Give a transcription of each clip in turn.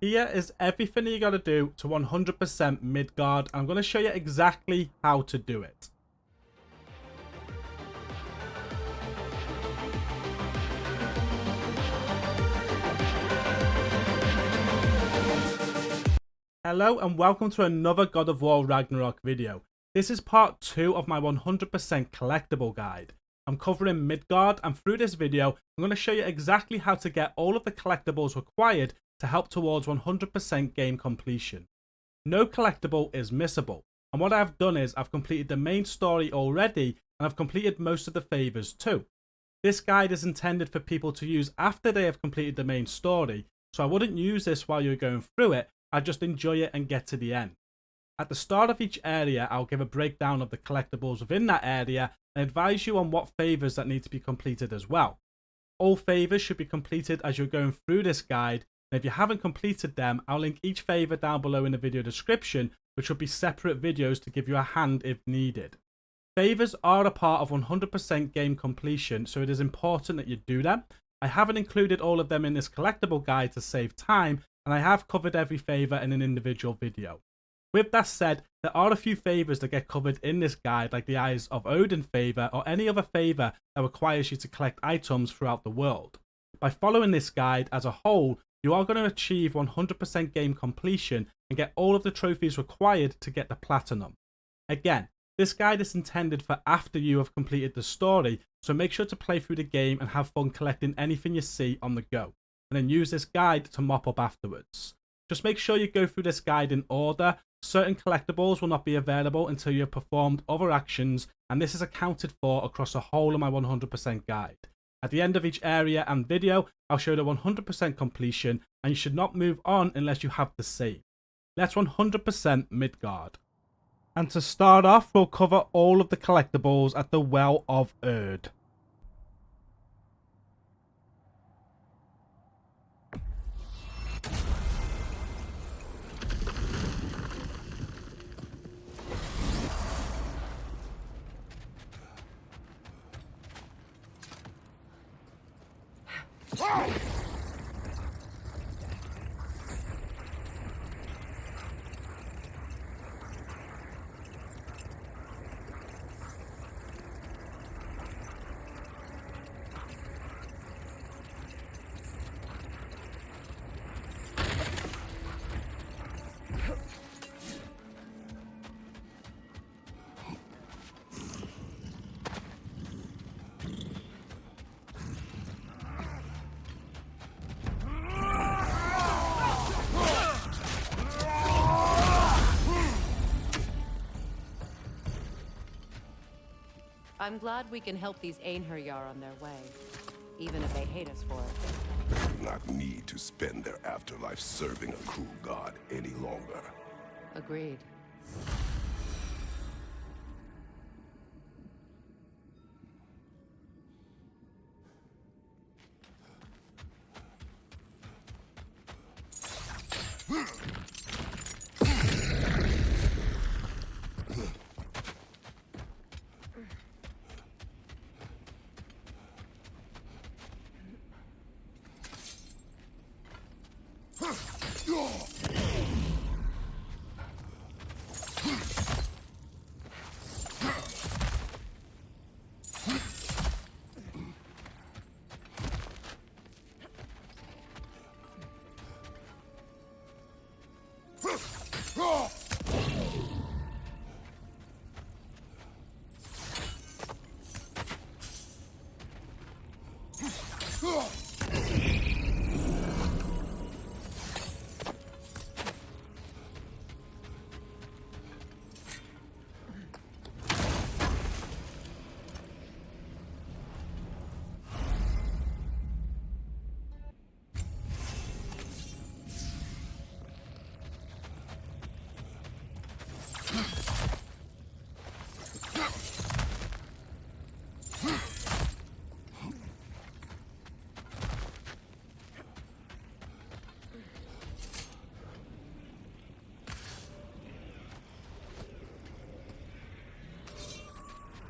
Here is everything you got to do to 100% Midgard. I'm going to show you exactly how to do it. Hello and welcome to another God of War Ragnarok video. This is part 2 of my 100% collectible guide. I'm covering Midgard, and through this video I'm going to show you exactly how to get all of the collectibles required to help towards 100% game completion. No collectible is missable, and what I've done is I've completed the main story already and I've completed most of the favors too. This guide is intended for people to use after they have completed the main story, so I wouldn't use this while you're going through it. I just enjoy it and get to the end. At the start of each area, I'll give a breakdown of the collectibles within that area and advise you on what favors that need to be completed as well. All favors should be completed as you're going through this guide, and if you haven't completed them, I'll link each favor down below in the video description, which will be separate videos to give you a hand if needed. Favors are a part of 100% game completion, so it is important that you do them. I haven't included all of them in this collectible guide to save time, and I have covered every favor in an individual video. With that said, there are a few favors that get covered in this guide, like the Eyes of Odin favor or any other favor that requires you to collect items throughout the world. By following this guide as a whole, you are going to achieve 100% game completion and get all of the trophies required to get the platinum. Again, this guide is intended for after you have completed the story, so make sure to play through the game and have fun collecting anything you see on the go, and then use this guide to mop up afterwards. Just make sure you go through this guide in order. Certain collectibles will not be available until you have performed other actions, and this is accounted for across the whole of my 100% guide. At the end of each area and video, I'll show the 100% completion, and you should not move on unless you have the same. Let's 100% Midgard. And to start off, we'll cover all of the collectibles at the Well of Erd. I'm glad we can help these Einherjar on their way, even if they hate us for it. They do not need to spend their afterlife serving a cruel god any longer. Agreed.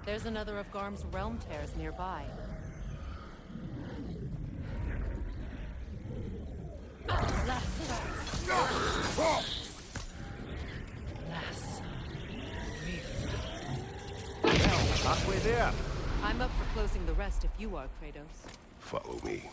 There's another of Garm's realm tears nearby. there? I'm up for closing the rest if you are, Kratos. Follow me.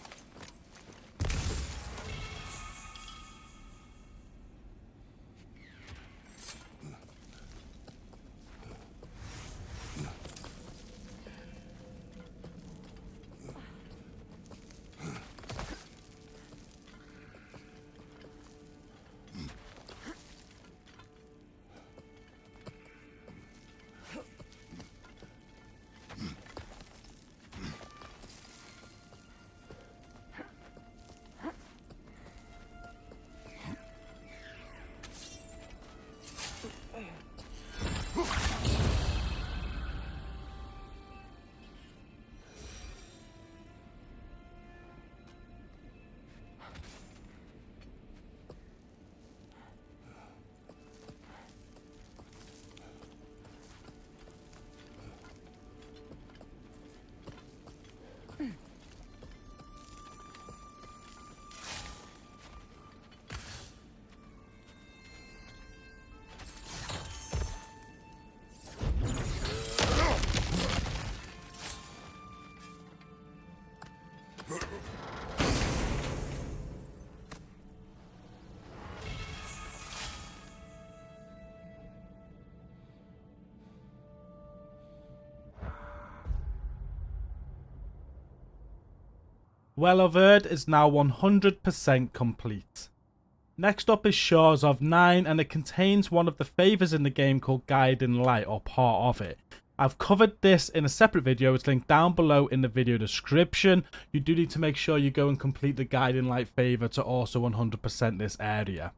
Well of Erd is now 100% complete. Next up is Shores of 9, and it contains one of the favours in the game called Guiding Light, or part of it. I've covered this in a separate video, it's linked down below in the video description. You do need to make sure you go and complete the Guiding Light favour to also 100% this area.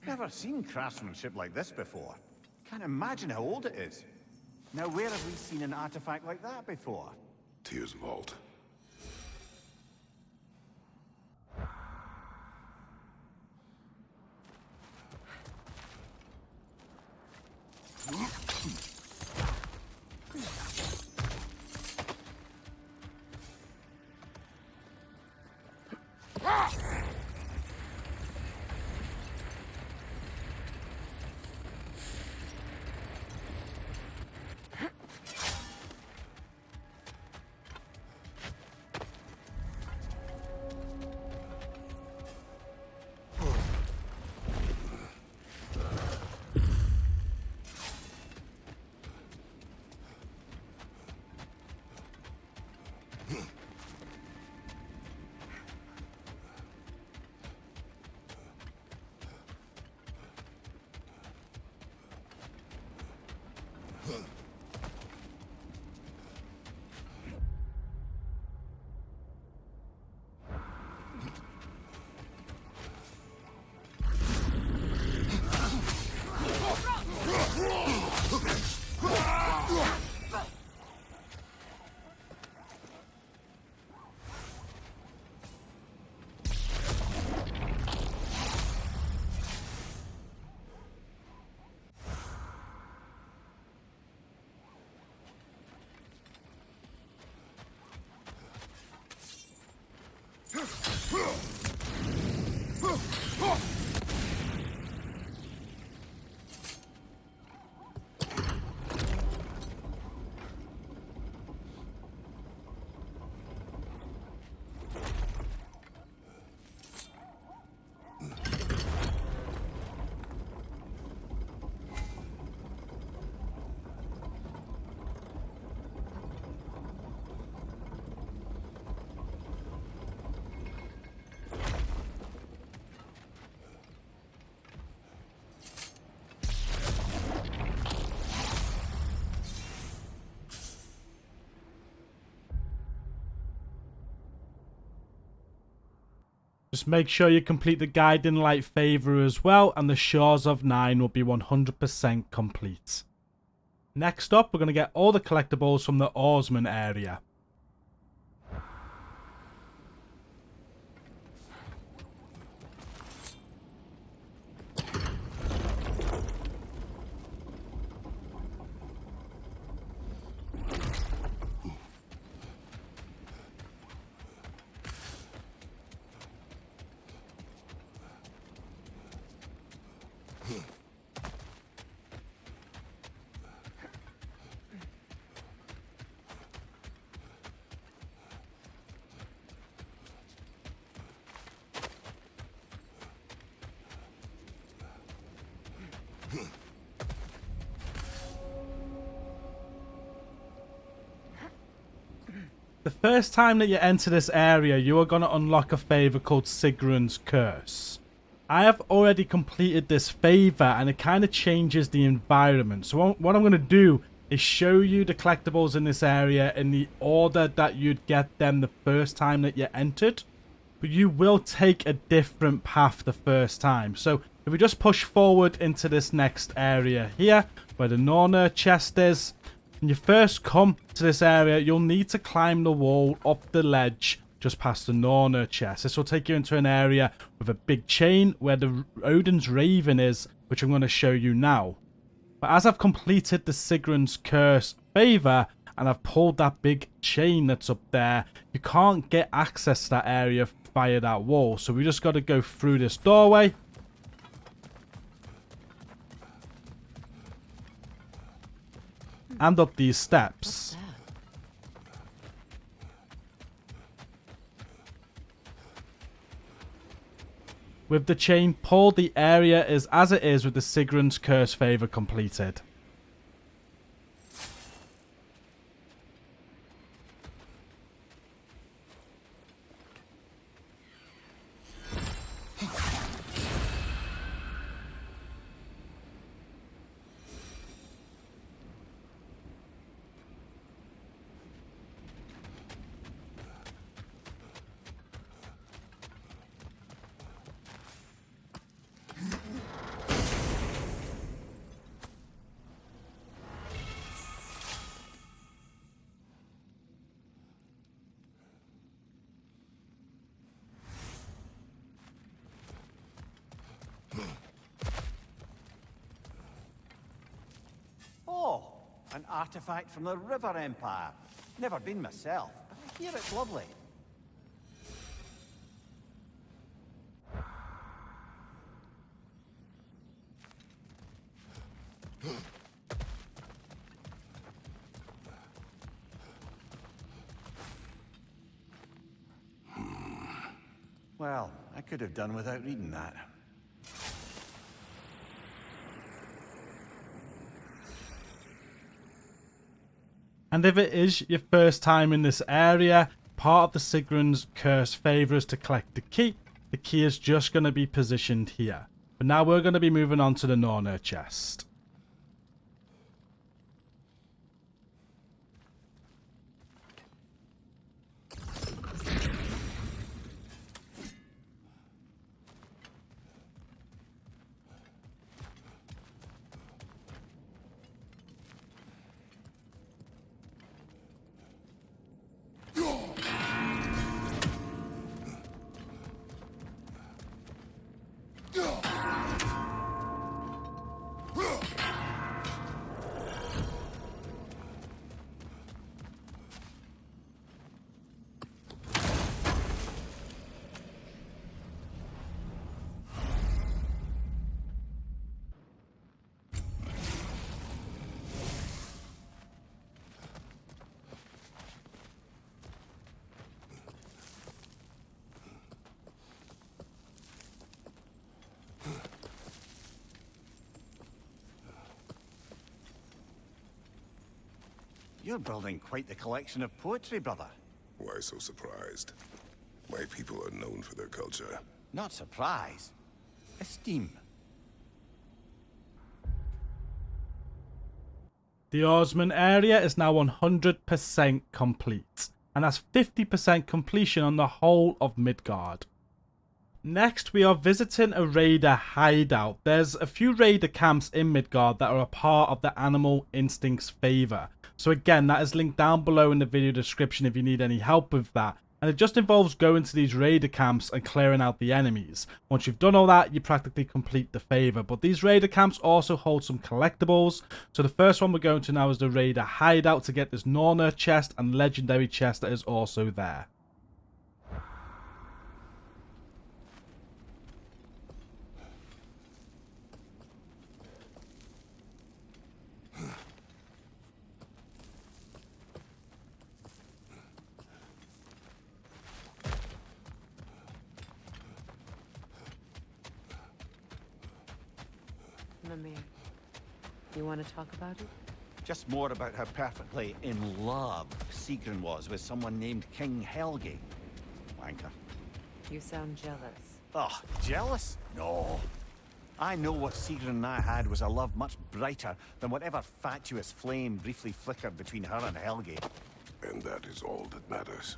Never seen craftsmanship like this before. Can't imagine how old it is. Now, where have we seen an artifact like that before? Tyr's vault. Just make sure you complete the Guiding Light favor as well, and the Shores of Nine will be 100% complete. Next up, we're going to get all the collectibles from the Oarsmen area. The first time that you enter this area, you are going to unlock a favor called Sigrun's Curse. I have already completed this favor, and it kind of changes the environment. So what I'm going to do is show you the collectibles in this area in the order that you'd get them the first time that you entered. But you will take a different path the first time. So if we just push forward into this next area here, where the Nornir Chest is. When you first come to this area, you'll need to climb the wall up the ledge just past the Nornir Chest. This will take you into an area with a big chain where the Odin's Raven is, which I'm going to show you now. But as I've completed the Sigrun's Curse favor and I've pulled that big chain that's up there, you can't get access to that area via that wall. So we just got to go through this doorway. And up these steps. With the chain pulled, the area is as it is with the Sigrun's Curse favor completed. Oh, an artifact from the River Empire. Never been myself, but I hear it's lovely. Well, I could have done without reading that. And if it is your first time in this area, part of the Sigrun's Curse favor is to collect the key. The key is just going to be positioned here. But now we're going to be moving on to the Nornir Chest. You're building quite the collection of poetry, brother. Why so surprised? My people are known for their culture. Not surprise. Esteem. The Oarsmen area is now 100% complete, and that's 50% completion on the whole of Midgard. Next, we are visiting a raider hideout. There's a few raider camps in Midgard that are a part of the Animal Instincts favor. So again, that is linked down below in the video description if you need any help with that. And it just involves going to these raider camps and clearing out the enemies. Once you've done all that, you practically complete the favor. But these raider camps also hold some collectibles. So the first one we're going to now is the raider hideout to get this Nornir chest and legendary chest that is also there. Mimir, you want to talk about it? Just more about how perfectly in love Sigrun was with someone named King Helgi. Wanker. You sound jealous. Oh, jealous? No. I know what Sigrun and I had was a love much brighter than whatever fatuous flame briefly flickered between her and Helgi. And that is all that matters.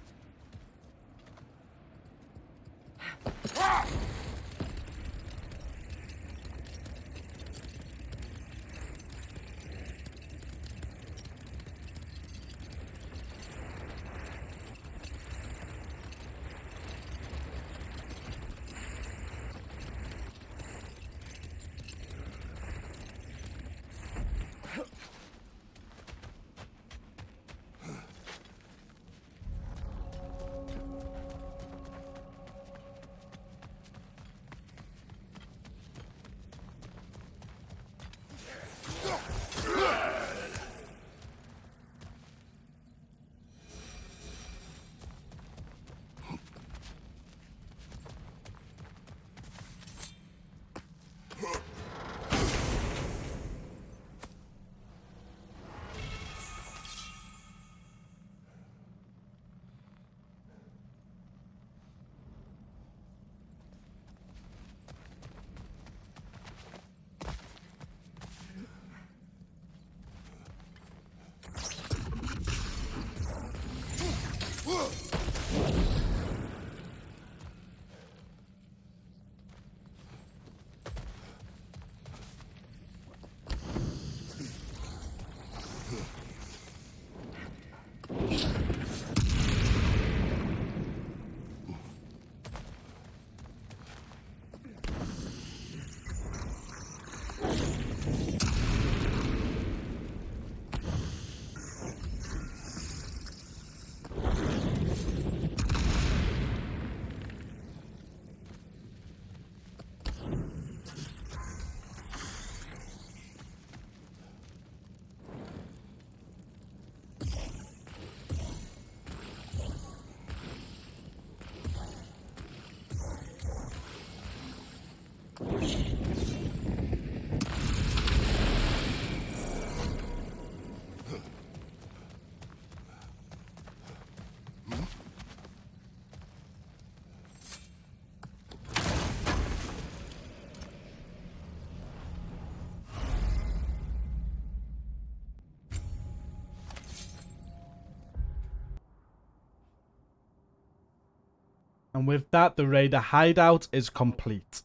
And with that, the raider hideout is complete.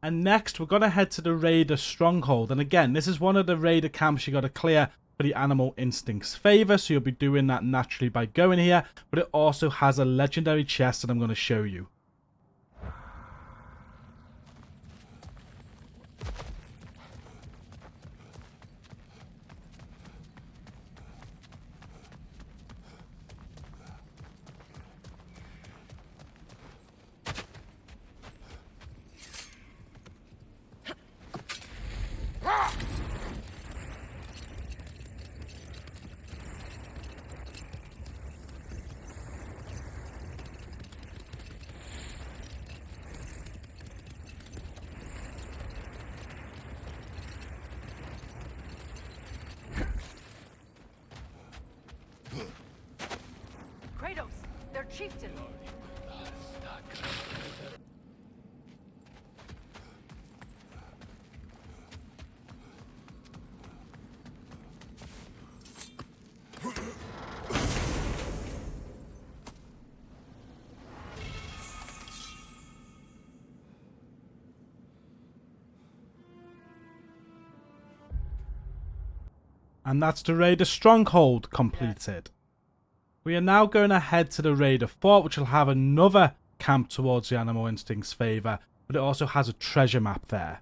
And next, we're going to head to the raider stronghold. And again, this is one of the raider camps you got to clear for the Animal Instincts favor. So you'll be doing that naturally by going here. But it also has a legendary chest that I'm going to show you. Kratos, their chieftain. And that's the Raider Stronghold completed. We are now going to head to the Raider Fort, which will have another camp towards the Animal Instinct's favour, but it also has a treasure map there.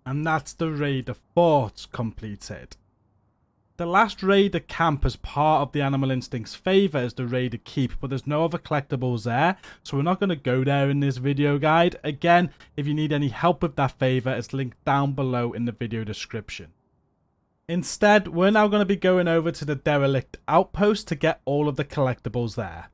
And that's the Raider Fort completed. The last Raider camp as part of the Animal Instinct's favour is the Raider Keep, but there's no other collectibles there, so we're not going to go there in this video guide. Again, if you need any help with that favour, it's linked down below in the video description. Instead, we're now going to be going over to the Derelict Outpost to get all of the collectibles there.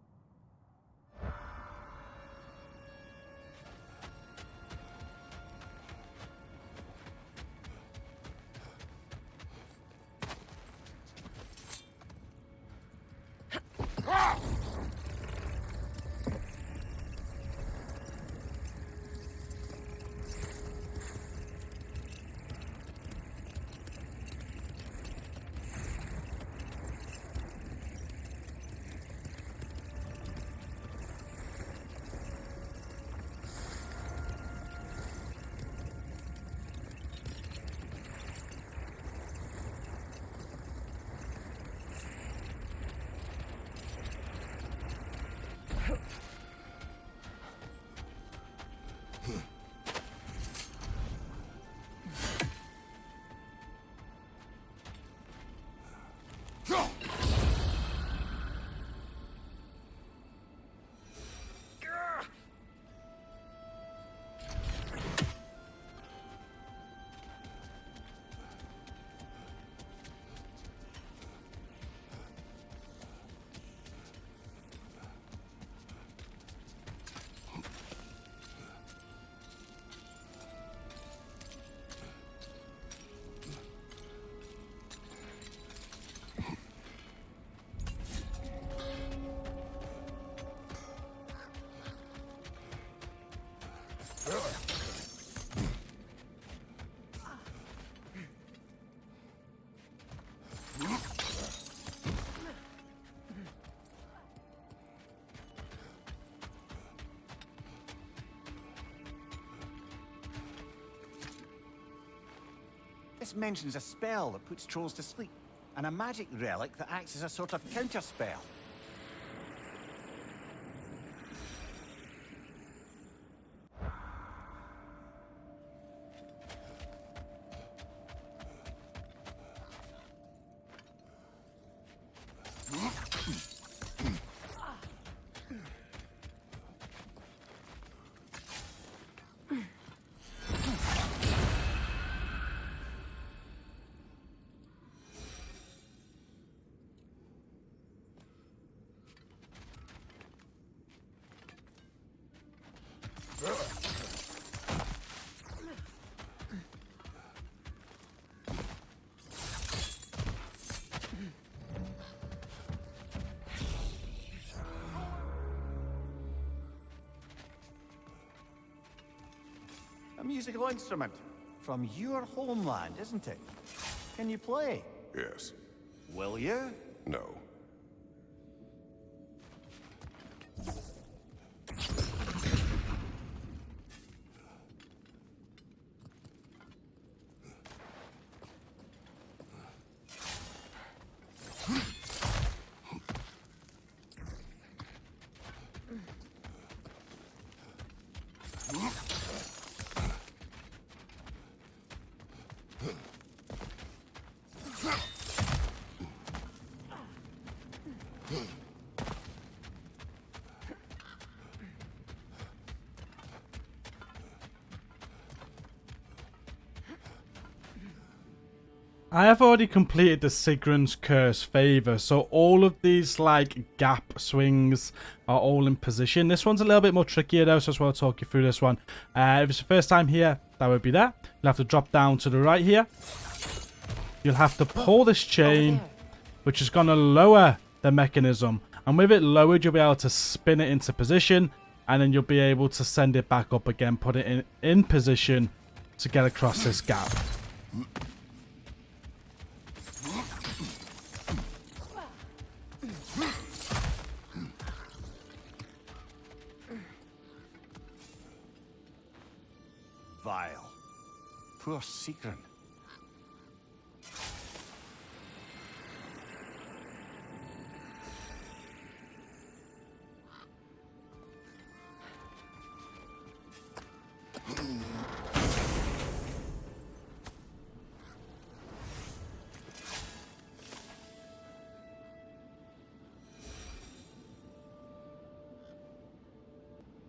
This mentions a spell that puts trolls to sleep, and a magic relic that acts as a sort of counter spell. A musical instrument from your homeland, isn't it? Can you play? Yes. Will you? No. I have already completed the Sigrun's Curse favor, so all of these like gap swings are all in position. This one's a little bit more trickier though, so I'll talk you through this one. If it's the first time here, that would be there. You'll have to drop down to the right here. You'll have to pull this chain, which is going to lower the mechanism. And with it lowered, you'll be able to spin it into position, and then you'll be able to send it back up again, put it in position to get across this gap. Vile. Poor Sigrun.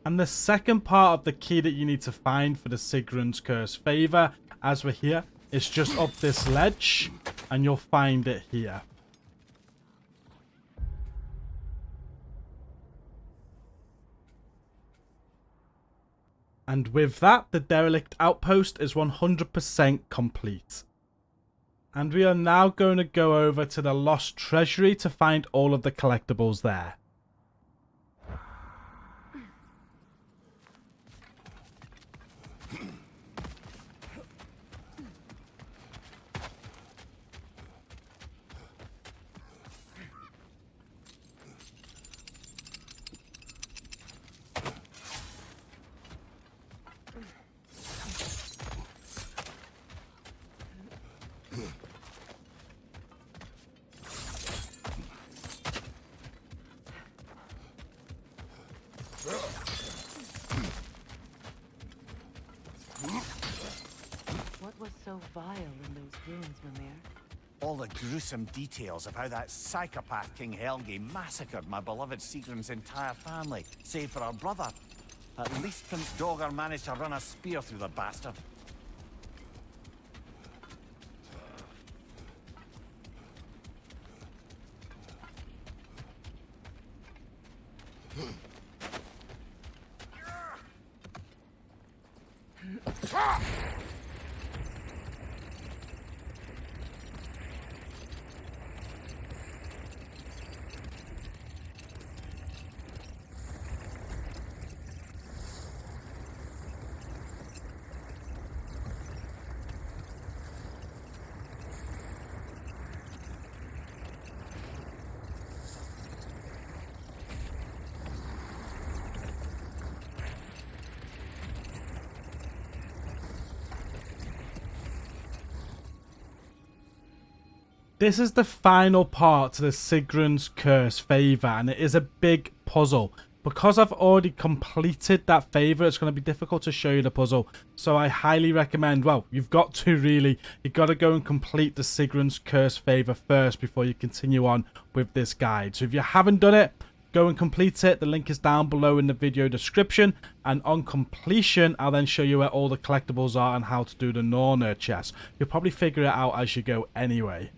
And the second part of the key that you need to find for the Sigrun's Curse favor, as we're here, is just up this ledge, and you'll find it here. And with that, the derelict outpost is 100% complete. And we are now going to go over to the Lost Treasury to find all of the collectibles there. What was so vile in those ruins, Mimir? All the gruesome details of how that psychopath King Helgi massacred my beloved Sigrun's entire family, save for her brother. At least Prince Dagestr managed to run a spear through the bastard. This is the final part to the Sigrun's Curse favor, and it is a big puzzle. Because I've already completed that favor, it's going to be difficult to show you the puzzle. So I highly recommend, well, you've got to go and complete the Sigrun's Curse favor first before you continue on with this guide. So if you haven't done it, go and complete it. The link is down below in the video description. And on completion, I'll then show you where all the collectibles are and how to do the Nornir Chest. You'll probably figure it out as you go anyway.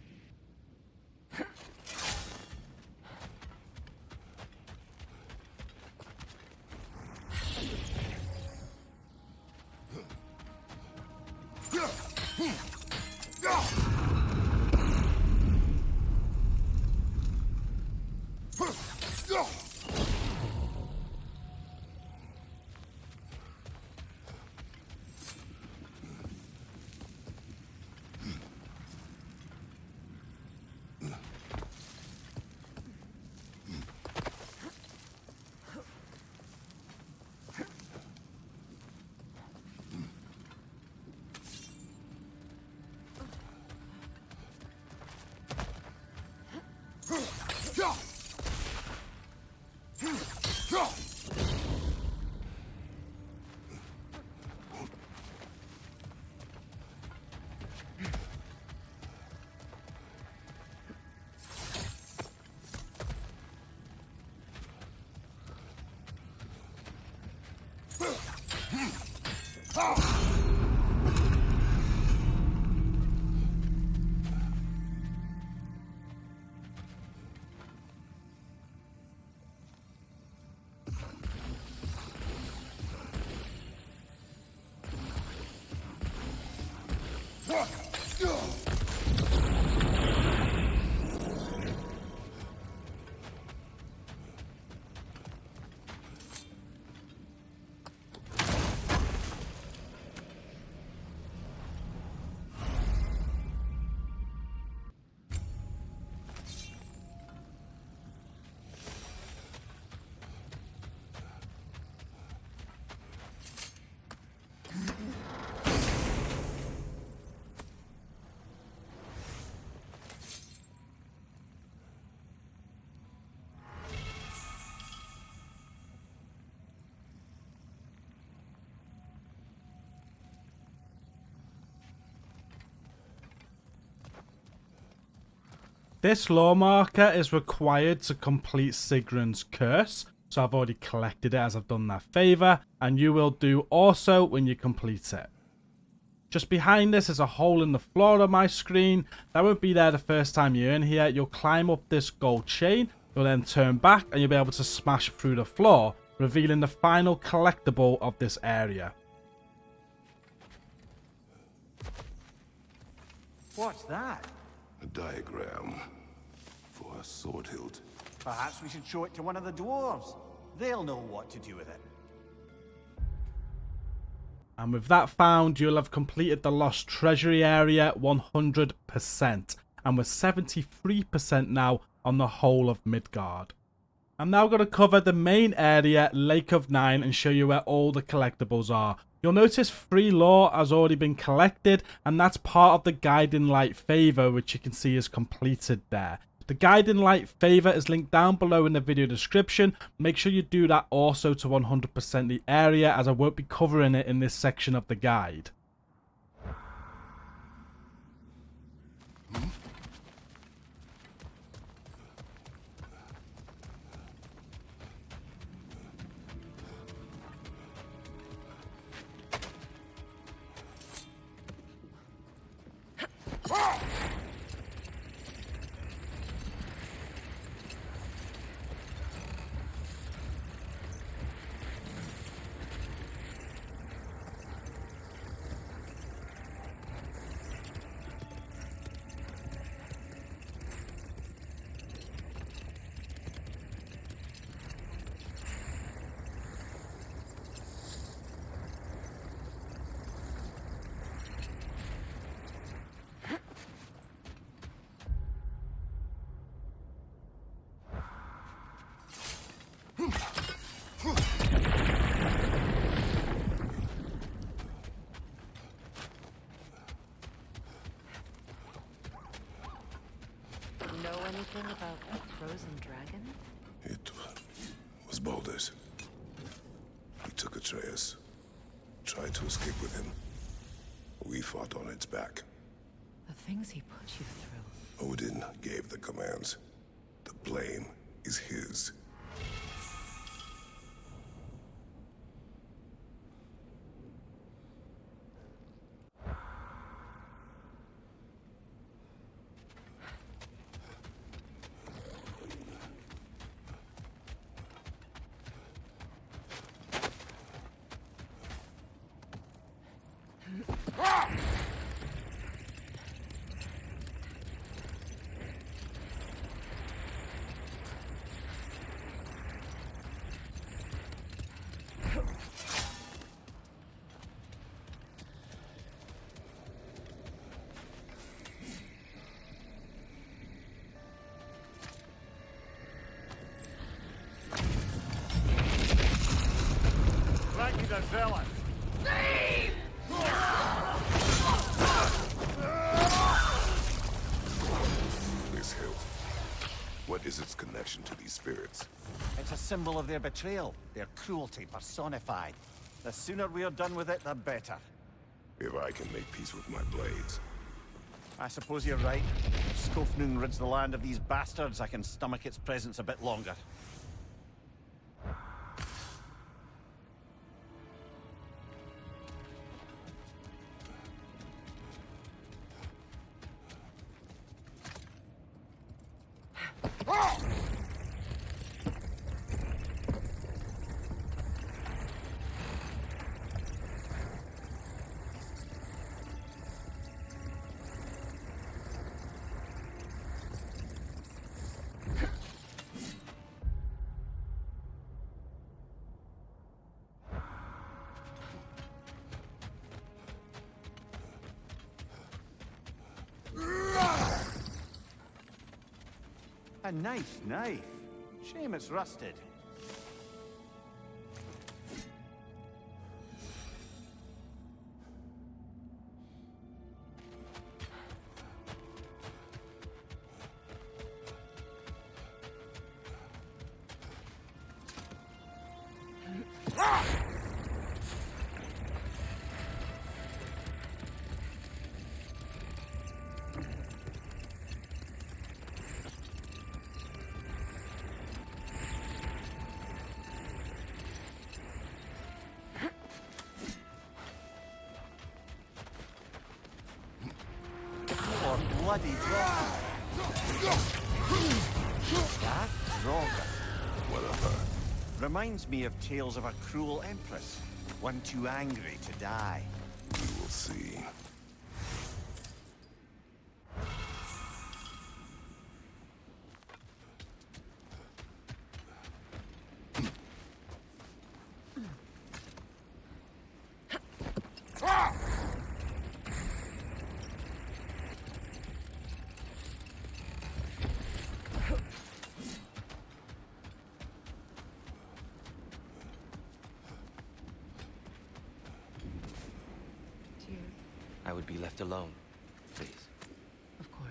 This lore marker is required to complete Sigrun's curse, so I've already collected it as I've done that favour, and you will do also when you complete it. Just behind this is a hole in the floor of my screen. That won't be there the first time you're in here. You'll climb up this gold chain, you'll then turn back and you'll be able to smash through the floor, revealing the final collectible of this area. What's that? A diagram for a sword hilt. Perhaps we should show it to one of the dwarves. They'll know what to do with it. And with that found, you'll have completed the Lost Treasury area 100%. And we're 73% now on the whole of Midgard. I'm now going to cover the main area, Lake of Nine, and show you where all the collectibles are. You'll notice 3 lore has already been collected, and that's part of the Guiding Light favor, which you can see is completed there. The Guiding Light favor is linked down below in the video description. Make sure you do that also to 100% the area, as I won't be covering it in this section of the guide. Anything about a frozen dragon? It was Baldur's. He took Atreus, tried to escape with him. We fought on its back. The things he put you through. Odin gave the commands. The blame is his. The zealous. This hilt. What is its connection to these spirits? It's a symbol of their betrayal, their cruelty personified. The sooner we're done with it, the better. If I can make peace with my blades. I suppose you're right. If Skofnung rids the land of these bastards, I can stomach its presence a bit longer. A nice knife. Shame it's rusted. Bloody Draugr. That Draugr. What of her? Reminds me of tales of a cruel empress, one too angry to die. We will see. I would be left alone, please. Of course.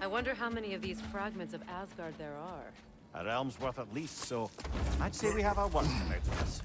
I wonder how many of these fragments of Asgard there are. A realm's worth at least, so I'd say we have our work cut out for us.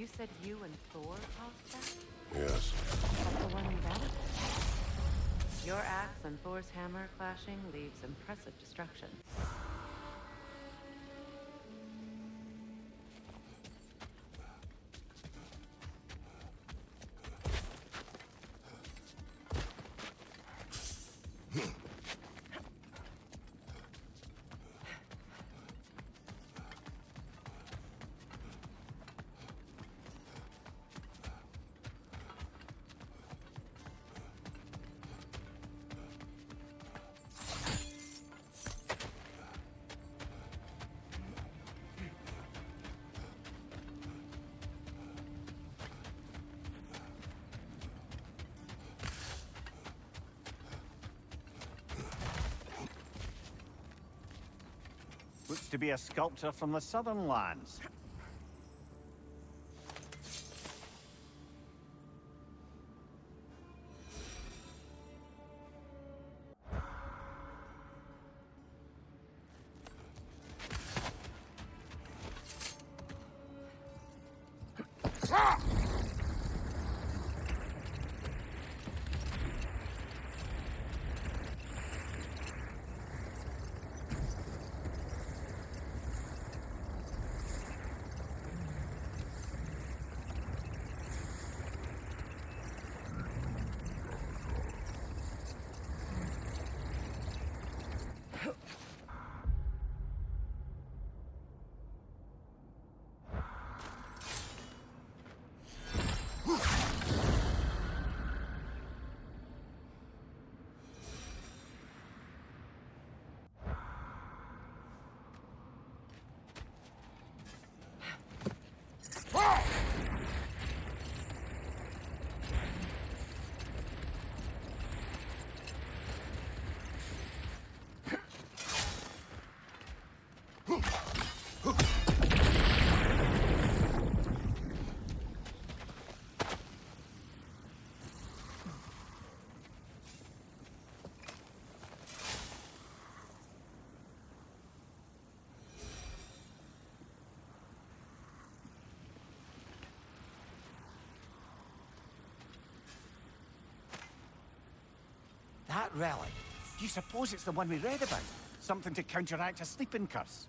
You said you and Thor talked that? Yes. That's the one you battled? Your axe and Thor's hammer clashing leaves impressive destruction. Looks to be a sculptor from the southern lands. That relic, do you suppose it's the one we read about? Something to counteract a sleeping curse?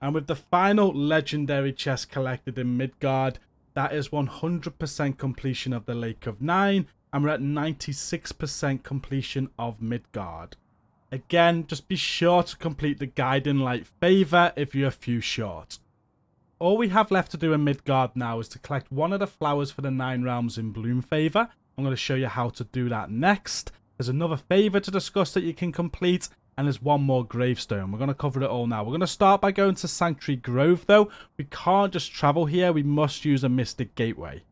And with the final legendary chest collected in Midgard, that is 100% completion of the Lake of Nine, and we're at 96% completion of Midgard. Again, just be sure to complete the Guiding Light favor if you're a few short. All we have left to do in Midgard now is to collect one of the flowers for the 9 realms in bloom favor. I'm going to show you how to do that next. There's another favor to discuss that you can complete, and there's one more gravestone. We're going to cover it all now. We're going to start by going to Sanctuary Grove, though. We can't just travel here. We must use a Mystic Gateway.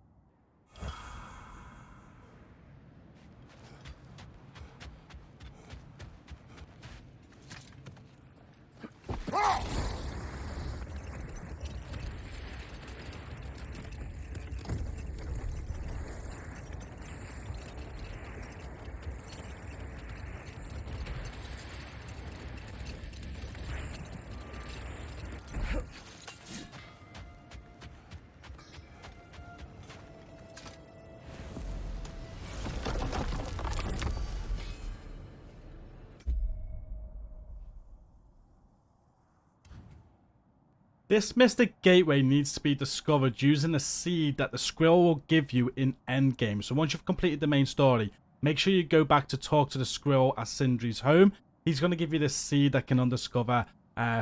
This Mystic Gateway needs to be discovered using a seed that the Skrill will give you in endgame. So once you've completed the main story, make sure you go back to talk to the Skrill at Sindri's home. He's going to give you this seed that can undiscover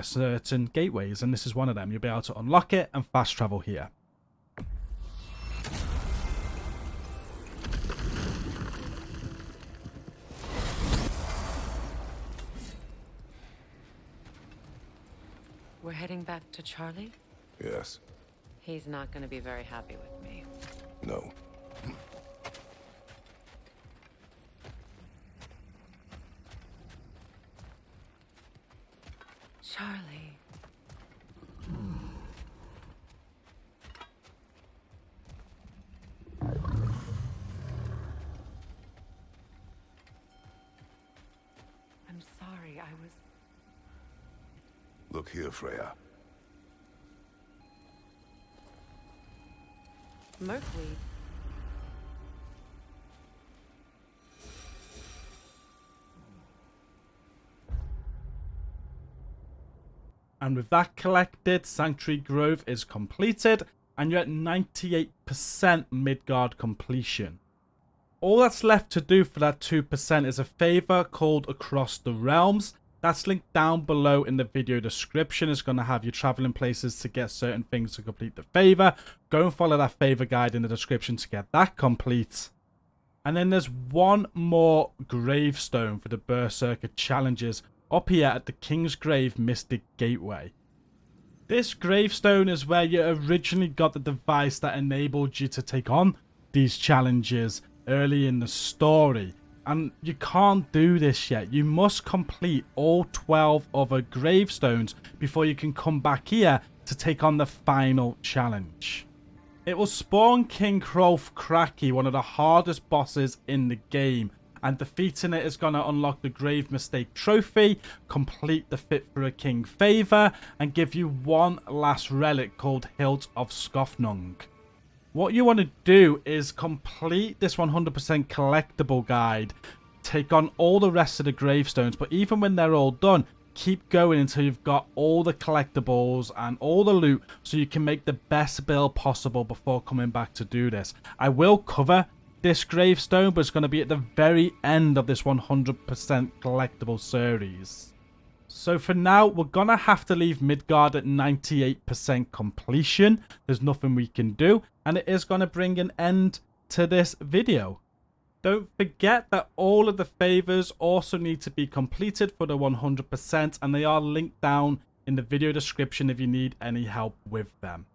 certain gateways, and this is one of them. You'll be able to unlock it and fast travel here. We're heading back to Charlie? Yes. He's not going to be very happy with me. No. Charlie. I'm sorry, I was... Look here, Freya. Merkweed. And with that collected, Sanctuary Grove is completed, and you're at 98% Midgard completion. All that's left to do for that 2% is a favor called Across the Realms. That's linked down below in the video description. It's going to have you traveling places to get certain things to complete the favor. Go and follow that favor guide in the description to get that complete. And then there's one more gravestone for the Berserker challenges up here at the King's Grave Mystic Gateway. This gravestone is where you originally got the device that enabled you to take on these challenges early in the story. And you can't do this yet. You must complete all 12 other gravestones before you can come back here to take on the final challenge. It will spawn King Hrolf Kraki, one of the hardest bosses in the game. And defeating it is going to unlock the Grave Mistake Trophy, complete the Fit for a King favor, and give you one last relic called Hilt of Skofnung. What you want to do is complete this 100% collectible guide, take on all the rest of the gravestones, but even when they're all done, keep going until you've got all the collectibles and all the loot so you can make the best build possible before coming back to do this. I will cover this gravestone, but it's going to be at the very end of this 100% collectible series. So for now, we're going to have to leave Midgard at 98% completion. There's nothing we can do, and it is going to bring an end to this video. Don't forget that all of the favors also need to be completed for the 100%, and they are linked down in the video description if you need any help with them.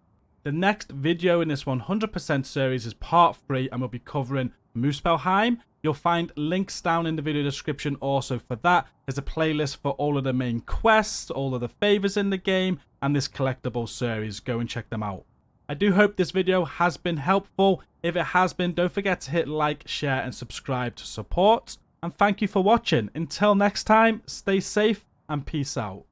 The next video in this 100% series is part 3, and we'll be covering Muspelheim. You'll find links down in the video description also for that. There's a playlist for all of the main quests, all of the favors in the game, and this collectible series. Go and check them out. I do hope this video has been helpful. If it has been, don't forget to hit like, share, and subscribe to support. And thank you for watching. Until next time, stay safe and peace out.